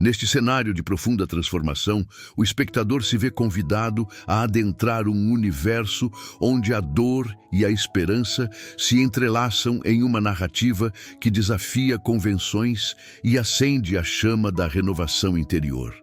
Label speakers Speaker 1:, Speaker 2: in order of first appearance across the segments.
Speaker 1: Neste cenário de profunda transformação, o espectador se vê convidado a adentrar um universo onde a dor e a esperança se entrelaçam em uma narrativa que desafia convenções e acende a chama da renovação interior.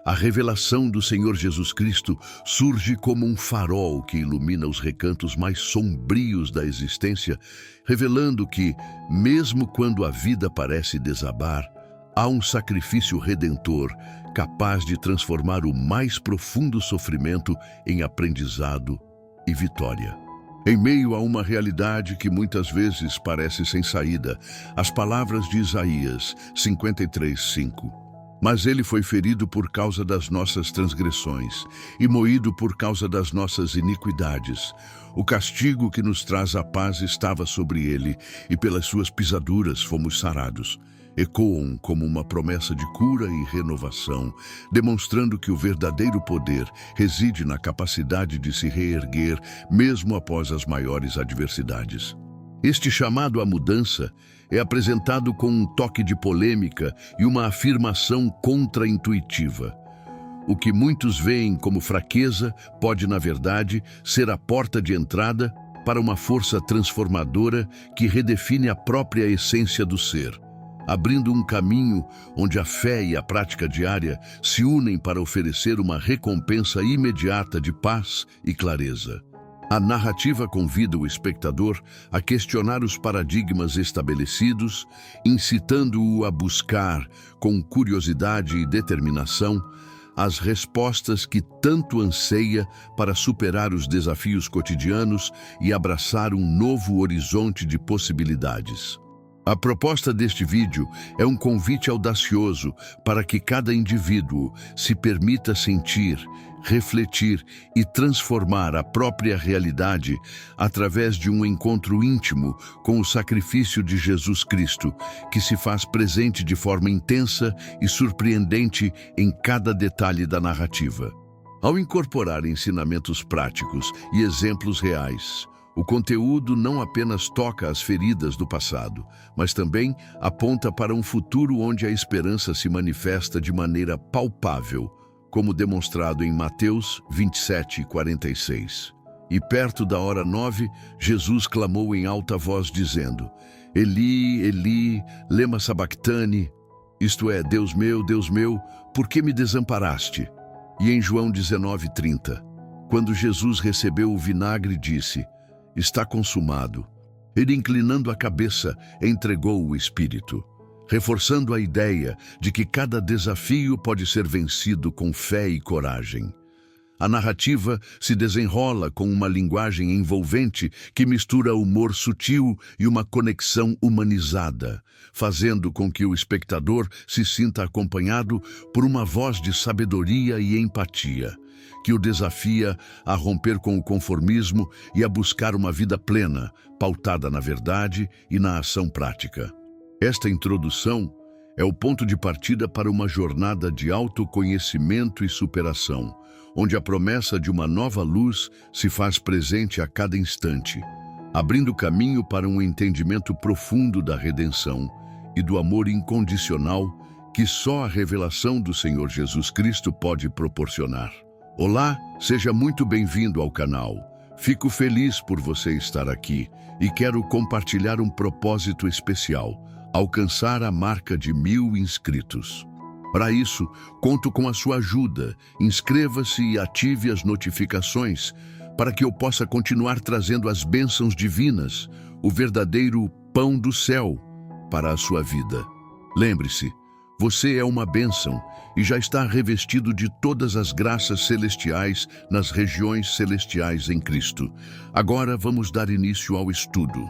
Speaker 1: A revelação do Senhor Jesus Cristo surge como um farol que ilumina os recantos mais sombrios da existência, revelando que, mesmo quando a vida parece desabar, há um sacrifício redentor capaz de transformar o mais profundo sofrimento em aprendizado e vitória. Em meio a uma realidade que muitas vezes parece sem saída, as palavras de Isaías 53:5. Mas ele foi ferido por causa das nossas transgressões e moído por causa das nossas iniquidades. O castigo que nos traz a paz estava sobre ele, e pelas suas pisaduras fomos sarados. Ecoam como uma promessa de cura e renovação, demonstrando que o verdadeiro poder reside na capacidade de se reerguer mesmo após as maiores adversidades. Este chamado à mudança é apresentado com um toque de polêmica e uma afirmação contra-intuitiva. O que muitos veem como fraqueza pode, na verdade, ser a porta de entrada para uma força transformadora que redefine a própria essência do ser, abrindo um caminho onde a fé e a prática diária se unem para oferecer uma recompensa imediata de paz e clareza. A narrativa convida o espectador a questionar os paradigmas estabelecidos, incitando-o a buscar, com curiosidade e determinação, as respostas que tanto anseia para superar os desafios cotidianos e abraçar um novo horizonte de possibilidades. A proposta deste vídeo é um convite audacioso para que cada indivíduo se permita sentir, refletir e transformar a própria realidade através de um encontro íntimo com o sacrifício de Jesus Cristo, que se faz presente de forma intensa e surpreendente em cada detalhe da narrativa. Ao incorporar ensinamentos práticos e exemplos reais, o conteúdo não apenas toca as feridas do passado, mas também aponta para um futuro onde a esperança se manifesta de maneira palpável, como demonstrado em Mateus 27:46. E perto da hora 9, Jesus clamou em alta voz dizendo: Eli, Eli, lema sabactani, isto é, Deus meu, por que me desamparaste? E em João 19:30, quando Jesus recebeu o vinagre, disse: Está consumado. Ele, inclinando a cabeça, entregou o Espírito, reforçando a ideia de que cada desafio pode ser vencido com fé e coragem. A narrativa se desenrola com uma linguagem envolvente que mistura humor sutil e uma conexão humanizada, fazendo com que o espectador se sinta acompanhado por uma voz de sabedoria e empatia, que o desafia a romper com o conformismo e a buscar uma vida plena, pautada na verdade e na ação prática. Esta introdução é o ponto de partida para uma jornada de autoconhecimento e superação, onde a promessa de uma nova luz se faz presente a cada instante, abrindo caminho para um entendimento profundo da redenção e do amor incondicional que só a revelação do Senhor Jesus Cristo pode proporcionar. Olá, seja muito bem-vindo ao canal. Fico feliz por você estar aqui e quero compartilhar um propósito especial: alcançar a marca de 1000 inscritos. Para isso, conto com a sua ajuda. Inscreva-se e ative as notificações para que eu possa continuar trazendo as bênçãos divinas, o verdadeiro pão do céu, para a sua vida. Lembre-se, você é uma bênção e já está revestido de todas as graças celestiais nas regiões celestiais em Cristo. Agora vamos dar início ao estudo.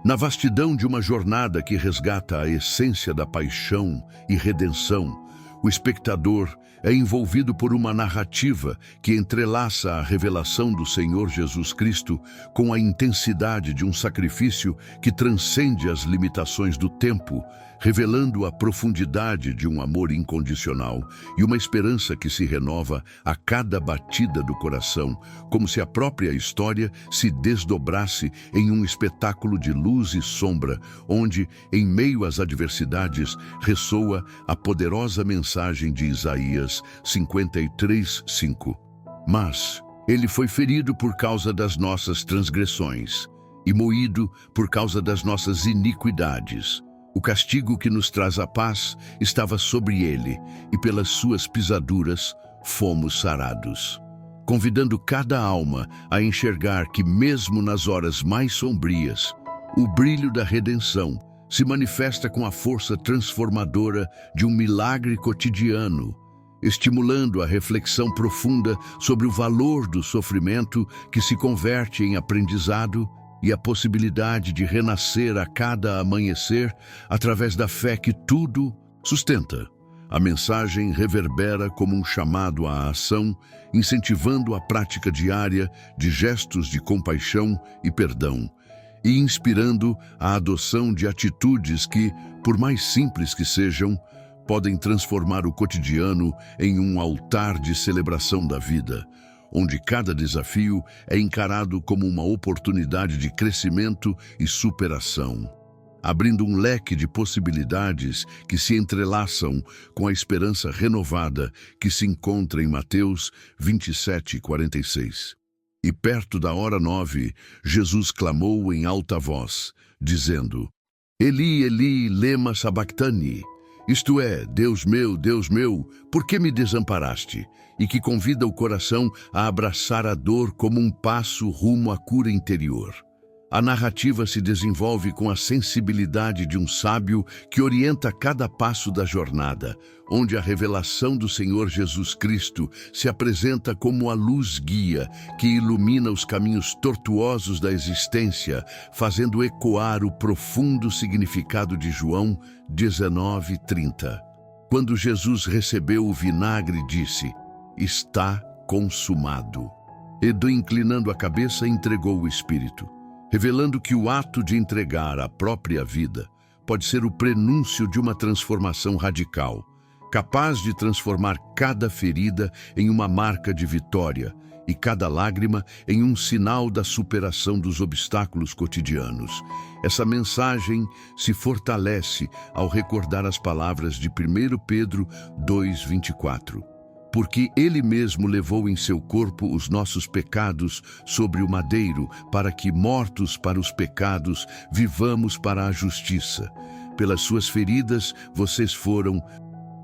Speaker 1: Na vastidão de uma jornada que resgata a essência da paixão e redenção, o espectador é envolvido por uma narrativa que entrelaça a revelação do Senhor Jesus Cristo com a intensidade de um sacrifício que transcende as limitações do tempo, revelando a profundidade de um amor incondicional e uma esperança que se renova a cada batida do coração, como se a própria história se desdobrasse em um espetáculo de luz e sombra, onde, em meio às adversidades, ressoa a poderosa mensagem de Isaías 53:5. Mas ele foi ferido por causa das nossas transgressões e moído por causa das nossas iniquidades. O castigo que nos traz a paz estava sobre ele, e pelas suas pisaduras fomos sarados. Convidando cada alma a enxergar que, mesmo nas horas mais sombrias, o brilho da redenção se manifesta com a força transformadora de um milagre cotidiano, estimulando a reflexão profunda sobre o valor do sofrimento que se converte em aprendizado e a possibilidade de renascer a cada amanhecer através da fé que tudo sustenta. A mensagem reverbera como um chamado à ação, incentivando a prática diária de gestos de compaixão e perdão, e inspirando a adoção de atitudes que, por mais simples que sejam, podem transformar o cotidiano em um altar de celebração da vida, onde cada desafio é encarado como uma oportunidade de crescimento e superação, abrindo um leque de possibilidades que se entrelaçam com a esperança renovada que se encontra em Mateus 27:46. E perto da hora 9, Jesus clamou em alta voz, dizendo: Eli, Eli, lema sabachthani, isto é, Deus meu, por que me desamparaste? E que convida o coração a abraçar a dor como um passo rumo à cura interior. A narrativa se desenvolve com a sensibilidade de um sábio que orienta cada passo da jornada, onde a revelação do Senhor Jesus Cristo se apresenta como a luz guia que ilumina os caminhos tortuosos da existência, fazendo ecoar o profundo significado de João 19:30. Quando Jesus recebeu o vinagre, disse: Está consumado. E, inclinando a cabeça, entregou o Espírito, revelando que o ato de entregar a própria vida pode ser o prenúncio de uma transformação radical, capaz de transformar cada ferida em uma marca de vitória e cada lágrima em um sinal da superação dos obstáculos cotidianos. Essa mensagem se fortalece ao recordar as palavras de 1 Pedro 2:24. Porque ele mesmo levou em seu corpo os nossos pecados sobre o madeiro, para que, mortos para os pecados, vivamos para a justiça. Pelas suas feridas, vocês foram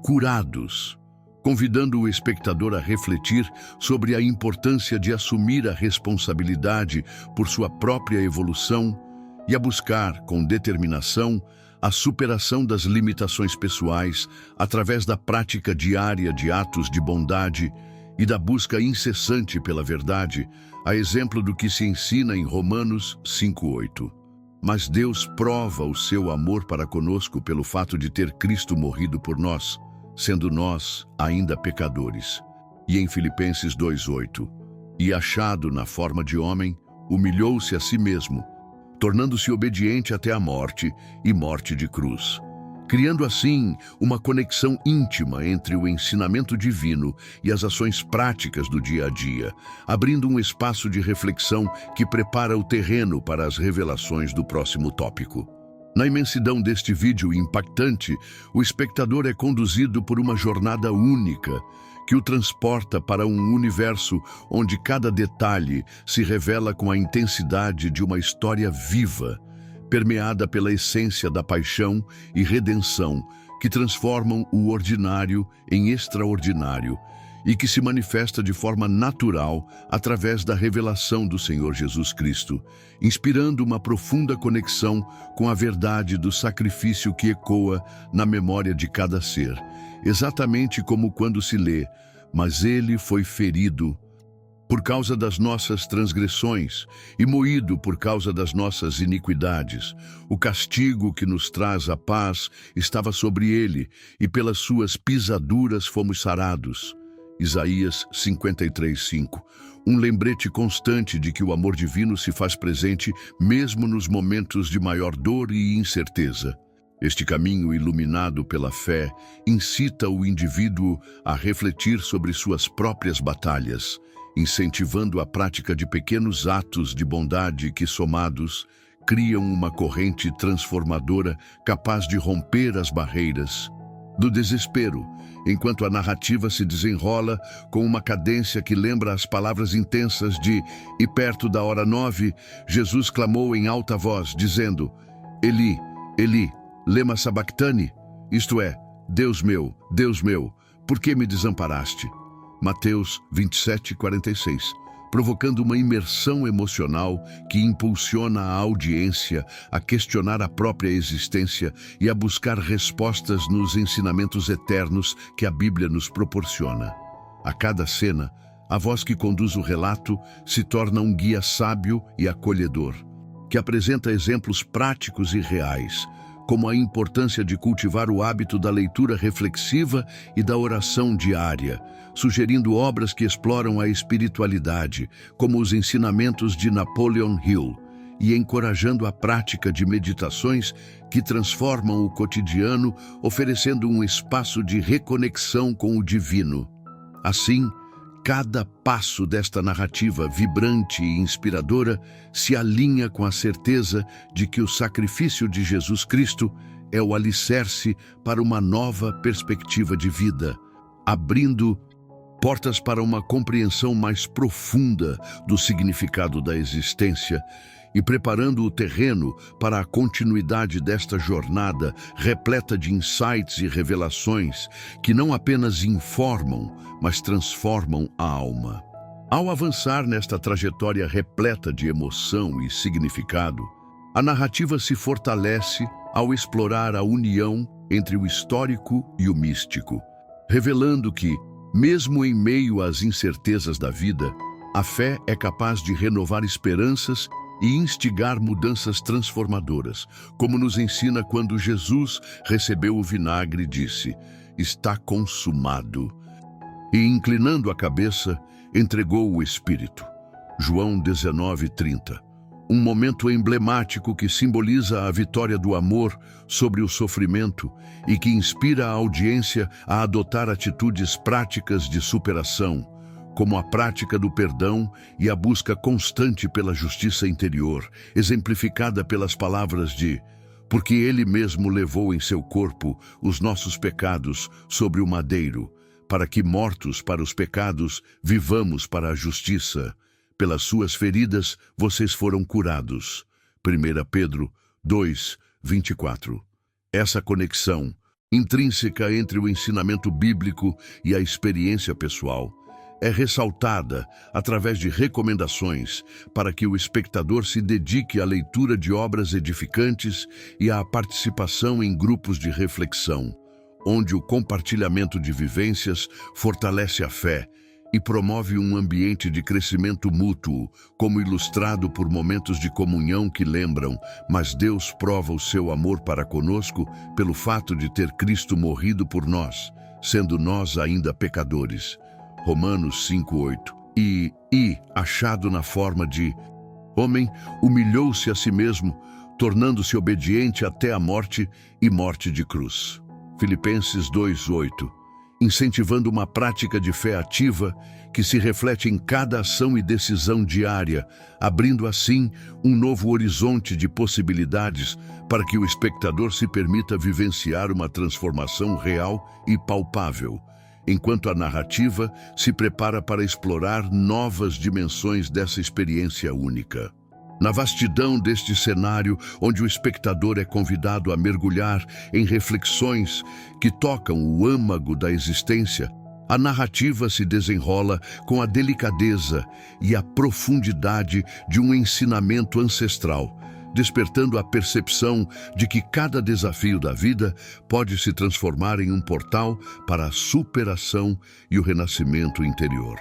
Speaker 1: curados, convidando o espectador a refletir sobre a importância de assumir a responsabilidade por sua própria evolução e a buscar, com determinação, a superação das limitações pessoais através da prática diária de atos de bondade e da busca incessante pela verdade, a exemplo do que se ensina em Romanos 5:8. Mas Deus prova o seu amor para conosco pelo fato de ter Cristo morrido por nós, sendo nós ainda pecadores. E em Filipenses 2:8, e achado na forma de homem, humilhou-se a si mesmo, tornando-se obediente até a morte e morte de cruz, criando assim uma conexão íntima entre o ensinamento divino e as ações práticas do dia a dia, abrindo um espaço de reflexão que prepara o terreno para as revelações do próximo tópico. Na imensidão deste vídeo impactante, o espectador é conduzido por uma jornada única que o transporta para um universo onde cada detalhe se revela com a intensidade de uma história viva, permeada pela essência da paixão e redenção que transformam o ordinário em extraordinário e que se manifesta de forma natural através da revelação do Senhor Jesus Cristo, inspirando uma profunda conexão com a verdade do sacrifício que ecoa na memória de cada ser, exatamente como quando se lê: mas ele foi ferido por causa das nossas transgressões e moído por causa das nossas iniquidades. O castigo que nos traz a paz estava sobre ele, e pelas suas pisaduras fomos sarados. Isaías 53:5. Um lembrete constante de que o amor divino se faz presente mesmo nos momentos de maior dor e incerteza. Este caminho iluminado pela fé incita o indivíduo a refletir sobre suas próprias batalhas, incentivando a prática de pequenos atos de bondade que, somados, criam uma corrente transformadora capaz de romper as barreiras do desespero, enquanto a narrativa se desenrola com uma cadência que lembra as palavras intensas de "E perto da hora 9, Jesus clamou em alta voz, dizendo: Eli, Eli, lema sabactani, isto é, Deus meu, por que me desamparaste?" Mateus 27:46, provocando uma imersão emocional que impulsiona a audiência a questionar a própria existência e a buscar respostas nos ensinamentos eternos que a Bíblia nos proporciona. A cada cena, a voz que conduz o relato se torna um guia sábio e acolhedor, que apresenta exemplos práticos e reais, como a importância de cultivar o hábito da leitura reflexiva e da oração diária, sugerindo obras que exploram a espiritualidade, como os ensinamentos de Napoleon Hill, e encorajando a prática de meditações que transformam o cotidiano, oferecendo um espaço de reconexão com o divino. Assim, cada passo desta narrativa vibrante e inspiradora se alinha com a certeza de que o sacrifício de Jesus Cristo é o alicerce para uma nova perspectiva de vida, abrindo portas para uma compreensão mais profunda do significado da existência e preparando o terreno para a continuidade desta jornada repleta de insights e revelações que não apenas informam, mas transformam a alma. Ao avançar nesta trajetória repleta de emoção e significado, a narrativa se fortalece ao explorar a união entre o histórico e o místico, revelando que, mesmo em meio às incertezas da vida, a fé é capaz de renovar esperanças e instigar mudanças transformadoras, como nos ensina quando Jesus recebeu o vinagre e disse: "Está consumado", e, inclinando a cabeça, entregou o Espírito. João 19:30. Um momento emblemático que simboliza a vitória do amor sobre o sofrimento e que inspira a audiência a adotar atitudes práticas de superação, como a prática do perdão e a busca constante pela justiça interior, exemplificada pelas palavras de: "Porque ele mesmo levou em seu corpo os nossos pecados sobre o madeiro, para que, mortos para os pecados, vivamos para a justiça. Pelas suas feridas vocês foram curados." 1 Pedro 2:24. Essa conexão intrínseca entre o ensinamento bíblico e a experiência pessoal é ressaltada através de recomendações para que o espectador se dedique à leitura de obras edificantes e à participação em grupos de reflexão, onde o compartilhamento de vivências fortalece a fé e promove um ambiente de crescimento mútuo, como ilustrado por momentos de comunhão que lembram: "Mas Deus prova o seu amor para conosco pelo fato de ter Cristo morrido por nós, sendo nós ainda pecadores." Romanos 5:8. E, achado na forma de homem, humilhou-se a si mesmo, tornando-se obediente até a morte e morte de cruz. Filipenses 2:8. Incentivando uma prática de fé ativa que se reflete em cada ação e decisão diária, abrindo assim um novo horizonte de possibilidades para que o espectador se permita vivenciar uma transformação real e palpável, enquanto a narrativa se prepara para explorar novas dimensões dessa experiência única. Na vastidão deste cenário, onde o espectador é convidado a mergulhar em reflexões que tocam o âmago da existência, a narrativa se desenrola com a delicadeza e a profundidade de um ensinamento ancestral, despertando a percepção de que cada desafio da vida pode se transformar em um portal para a superação e o renascimento interior.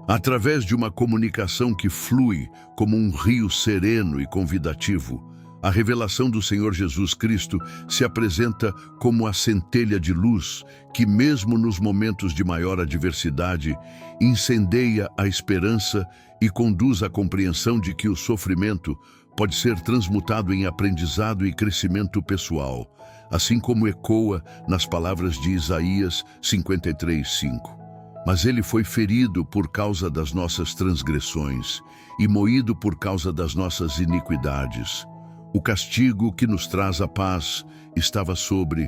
Speaker 1: Através de uma comunicação que flui como um rio sereno e convidativo, a revelação do Senhor Jesus Cristo se apresenta como a centelha de luz que, mesmo nos momentos de maior adversidade, incendeia a esperança e conduz à compreensão de que o sofrimento pode ser transmutado em aprendizado e crescimento pessoal, assim como ecoa nas palavras de Isaías 53:5. Mas ele foi ferido por causa das nossas transgressões e moído por causa das nossas iniquidades. O castigo que nos traz a paz estava sobre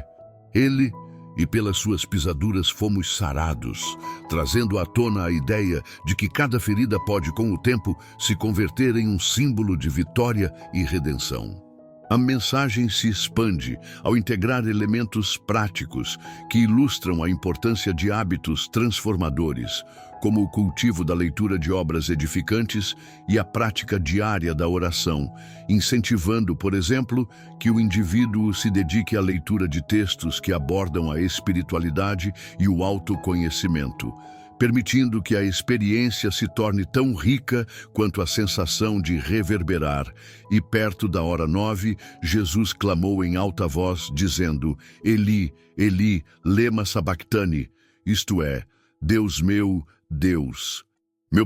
Speaker 1: ele, e pelas suas pisaduras fomos sarados, trazendo à tona a ideia de que cada ferida pode, com o tempo, se converter em um símbolo de vitória e redenção. A mensagem se expande ao integrar elementos práticos que ilustram a importância de hábitos transformadores, como o cultivo da leitura de obras edificantes e a prática diária da oração, incentivando, por exemplo, que o indivíduo se dedique à leitura de textos que abordam a espiritualidade e o autoconhecimento, permitindo que a experiência se torne tão rica quanto a sensação de reverberar. E perto da hora 9, Jesus clamou em alta voz, dizendo: Eli, Eli, lema sabactani, isto é, Deus, meu,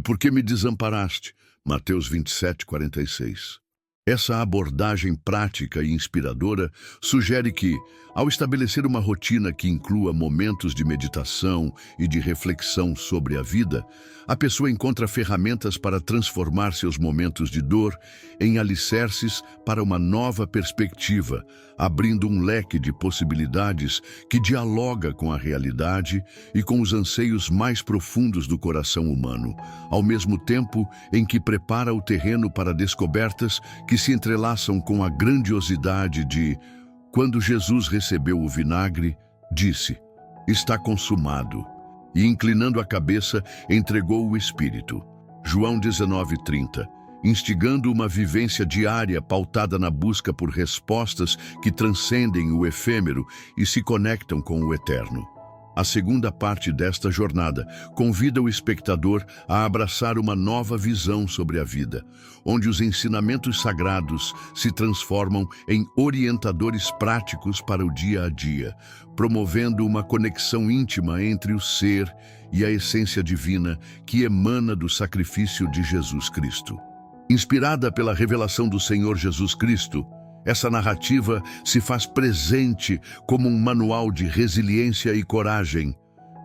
Speaker 1: por que me desamparaste? Mateus 27:46. Essa abordagem prática e inspiradora sugere que, ao estabelecer uma rotina que inclua momentos de meditação e de reflexão sobre a vida, a pessoa encontra ferramentas para transformar seus momentos de dor em alicerces para uma nova perspectiva, abrindo um leque de possibilidades que dialoga com a realidade e com os anseios mais profundos do coração humano, ao mesmo tempo em que prepara o terreno para descobertas que se entrelaçam com a grandiosidade de: quando Jesus recebeu o vinagre, disse: está consumado, e inclinando a cabeça, entregou o Espírito. João 19:30, instigando uma vivência diária pautada na busca por respostas que transcendem o efêmero e se conectam com o eterno. A segunda parte desta jornada convida o espectador a abraçar uma nova visão sobre a vida, onde os ensinamentos sagrados se transformam em orientadores práticos para o dia a dia, promovendo uma conexão íntima entre o ser e a essência divina que emana do sacrifício de Jesus Cristo. Inspirada pela revelação do Senhor Jesus Cristo, essa narrativa se faz presente como um manual de resiliência e coragem,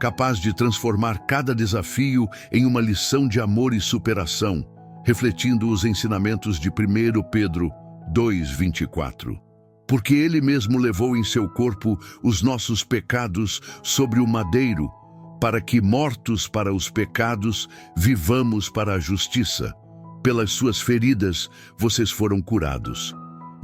Speaker 1: capaz de transformar cada desafio em uma lição de amor e superação, refletindo os ensinamentos de 1 Pedro 2:24. Porque ele mesmo levou em seu corpo os nossos pecados sobre o madeiro, para que, mortos para os pecados, vivamos para a justiça. Pelas suas feridas, vocês foram curados.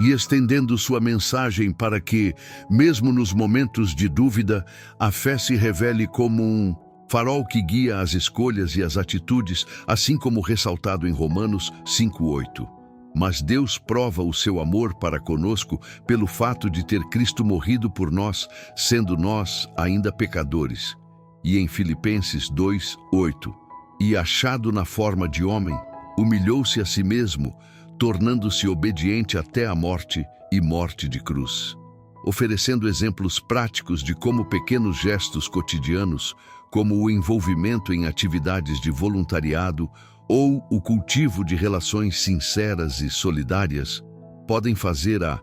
Speaker 1: E estendendo sua mensagem para que, mesmo nos momentos de dúvida, a fé se revele como um farol que guia as escolhas e as atitudes, assim como ressaltado em Romanos 5:8. Mas Deus prova o seu amor para conosco pelo fato de ter Cristo morrido por nós, sendo nós ainda pecadores. E em Filipenses 2:8, e achado na forma de homem, humilhou-se a si mesmo, tornando-se obediente até a morte e morte de cruz. Oferecendo exemplos práticos de como pequenos gestos cotidianos, como o envolvimento em atividades de voluntariado ou o cultivo de relações sinceras e solidárias, podem fazer a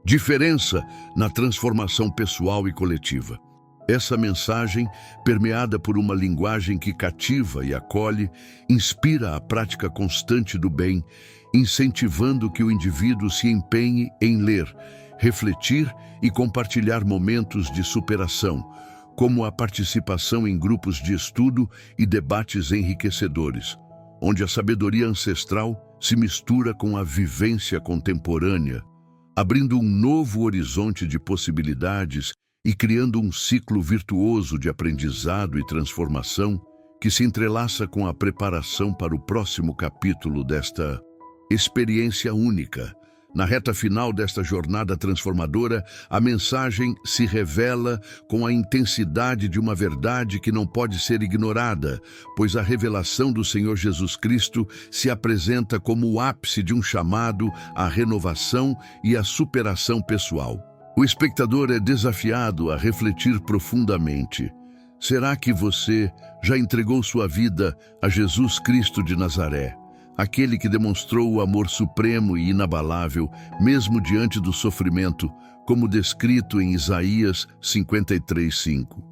Speaker 1: diferença na transformação pessoal e coletiva. Essa mensagem, permeada por uma linguagem que cativa e acolhe, inspira a prática constante do bem, incentivando que o indivíduo se empenhe em ler, refletir e compartilhar momentos de superação, como a participação em grupos de estudo e debates enriquecedores, onde a sabedoria ancestral se mistura com a vivência contemporânea, abrindo um novo horizonte de possibilidades e criando um ciclo virtuoso de aprendizado e transformação que se entrelaça com a preparação para o próximo capítulo desta experiência única. Na reta final desta jornada transformadora, a mensagem se revela com a intensidade de uma verdade que não pode ser ignorada, pois a revelação do Senhor Jesus Cristo se apresenta como o ápice de um chamado à renovação e à superação pessoal. O espectador é desafiado a refletir profundamente. Será que você já entregou sua vida a Jesus Cristo de Nazaré, aquele que demonstrou o amor supremo e inabalável, mesmo diante do sofrimento, como descrito em Isaías 53:5.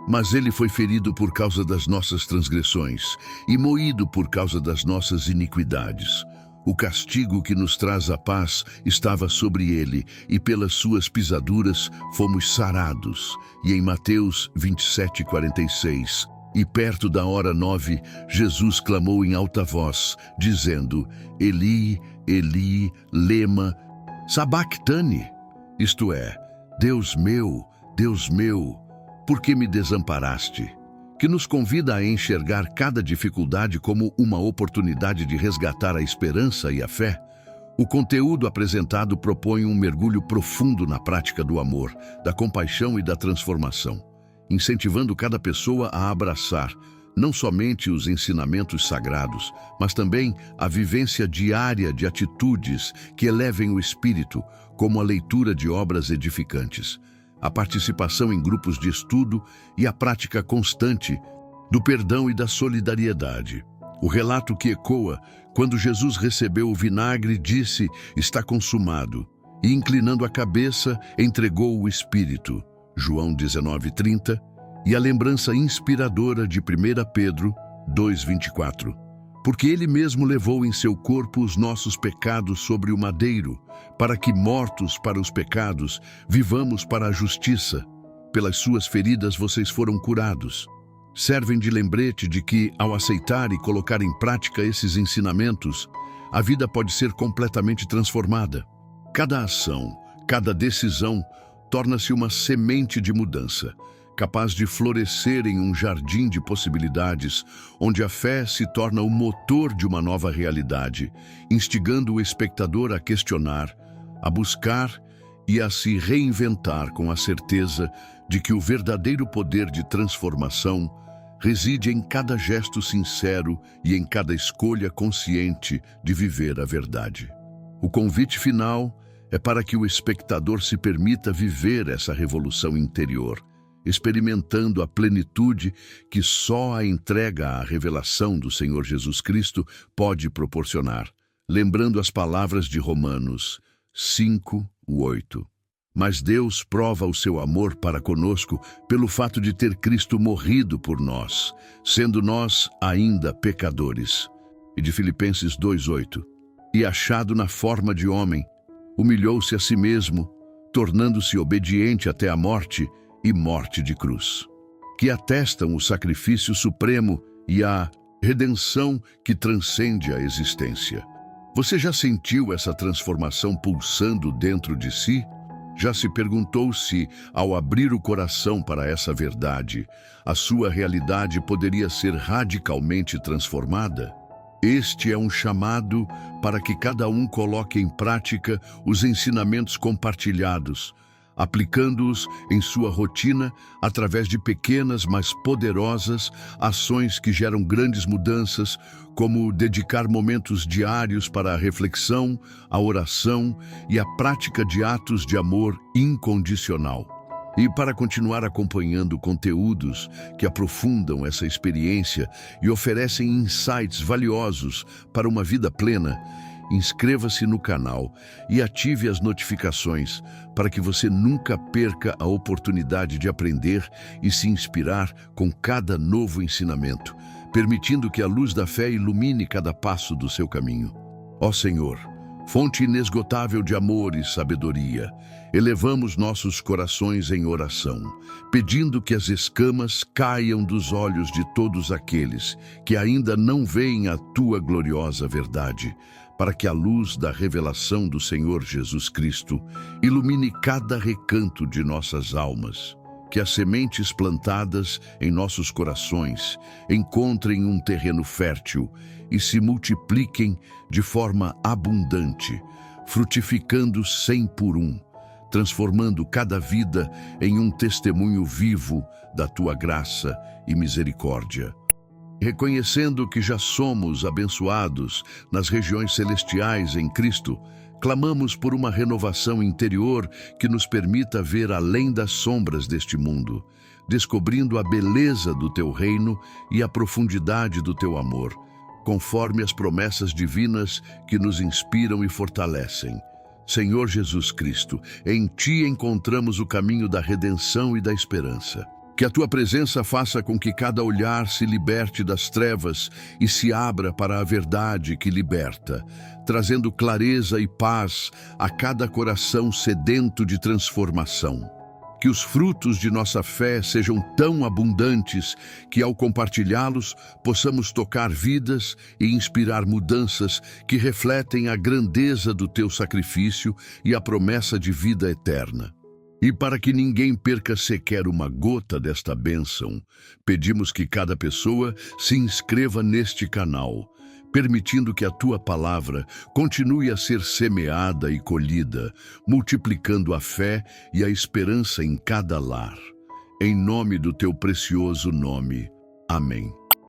Speaker 1: Mas ele foi ferido por causa das nossas transgressões e moído por causa das nossas iniquidades. O castigo que nos traz a paz estava sobre ele, e pelas suas pisaduras fomos sarados. E em Mateus 27:46, e perto da hora 9, Jesus clamou em alta voz, dizendo: Eli, Eli, lema sabactani, isto é, Deus meu, por que me desamparaste? Que nos convida a enxergar cada dificuldade como uma oportunidade de resgatar a esperança e a fé. O conteúdo apresentado propõe um mergulho profundo na prática do amor, da compaixão e da transformação, incentivando cada pessoa a abraçar não somente os ensinamentos sagrados, mas também a vivência diária de atitudes que elevem o espírito, como a leitura de obras edificantes, a participação em grupos de estudo e a prática constante do perdão e da solidariedade. O relato que ecoa, quando Jesus recebeu o vinagre, disse: está consumado, e inclinando a cabeça, entregou o Espírito. João 19:30, e a lembrança inspiradora de 1 Pedro 2:24. Porque ele mesmo levou em seu corpo os nossos pecados sobre o madeiro, para que, mortos para os pecados, vivamos para a justiça. Pelas suas feridas vocês foram curados. Servem de lembrete de que, ao aceitar e colocar em prática esses ensinamentos, a vida pode ser completamente transformada. Cada ação, cada decisão, torna-se uma semente de mudança, capaz de florescer em um jardim de possibilidades, onde a fé se torna o motor de uma nova realidade, instigando o espectador a questionar, a buscar e a se reinventar com a certeza de que o verdadeiro poder de transformação reside em cada gesto sincero e em cada escolha consciente de viver a verdade. O convite final é para que o espectador se permita viver essa revolução interior, experimentando a plenitude que só a entrega à revelação do Senhor Jesus Cristo pode proporcionar, lembrando as palavras de Romanos 5:8. Mas Deus prova o seu amor para conosco pelo fato de ter Cristo morrido por nós, sendo nós ainda pecadores. E de Filipenses 2:8. E achado na forma de homem, humilhou-se a si mesmo, tornando-se obediente até a morte e morte de cruz, que atestam o sacrifício supremo e a redenção que transcende a existência. Você já sentiu essa transformação pulsando dentro de si? Já se perguntou se, ao abrir o coração para essa verdade, a sua realidade poderia ser radicalmente transformada? Este é um chamado para que cada um coloque em prática os ensinamentos compartilhados, aplicando-os em sua rotina através de pequenas, mas poderosas ações que geram grandes mudanças, como dedicar momentos diários para a reflexão, a oração e a prática de atos de amor incondicional. E para continuar acompanhando conteúdos que aprofundam essa experiência e oferecem insights valiosos para uma vida plena, inscreva-se no canal e ative as notificações para que você nunca perca a oportunidade de aprender e se inspirar com cada novo ensinamento, permitindo que a luz da fé ilumine cada passo do seu caminho. Ó Senhor, fonte inesgotável de amor e sabedoria, elevamos nossos corações em oração, pedindo que as escamas caiam dos olhos de todos aqueles que ainda não veem a Tua gloriosa verdade, para que a luz da revelação do Senhor Jesus Cristo ilumine cada recanto de nossas almas, que as sementes plantadas em nossos corações encontrem um terreno fértil e se multipliquem de forma abundante, frutificando 100 por 1, transformando cada vida em um testemunho vivo da Tua graça e misericórdia. Reconhecendo que já somos abençoados nas regiões celestiais em Cristo, clamamos por uma renovação interior que nos permita ver além das sombras deste mundo, descobrindo a beleza do Teu reino e a profundidade do Teu amor, conforme as promessas divinas que nos inspiram e fortalecem. Senhor Jesus Cristo, em Ti encontramos o caminho da redenção e da esperança. Que a Tua presença faça com que cada olhar se liberte das trevas e se abra para a verdade que liberta, trazendo clareza e paz a cada coração sedento de transformação. Que os frutos de nossa fé sejam tão abundantes que, ao compartilhá-los, possamos tocar vidas e inspirar mudanças que refletem a grandeza do Teu sacrifício e a promessa de vida eterna. E para que ninguém perca sequer uma gota desta bênção, pedimos que cada pessoa se inscreva neste canal, permitindo que a Tua palavra continue a ser semeada e colhida, multiplicando a fé e a esperança em cada lar. Em nome do Teu precioso nome. Amém.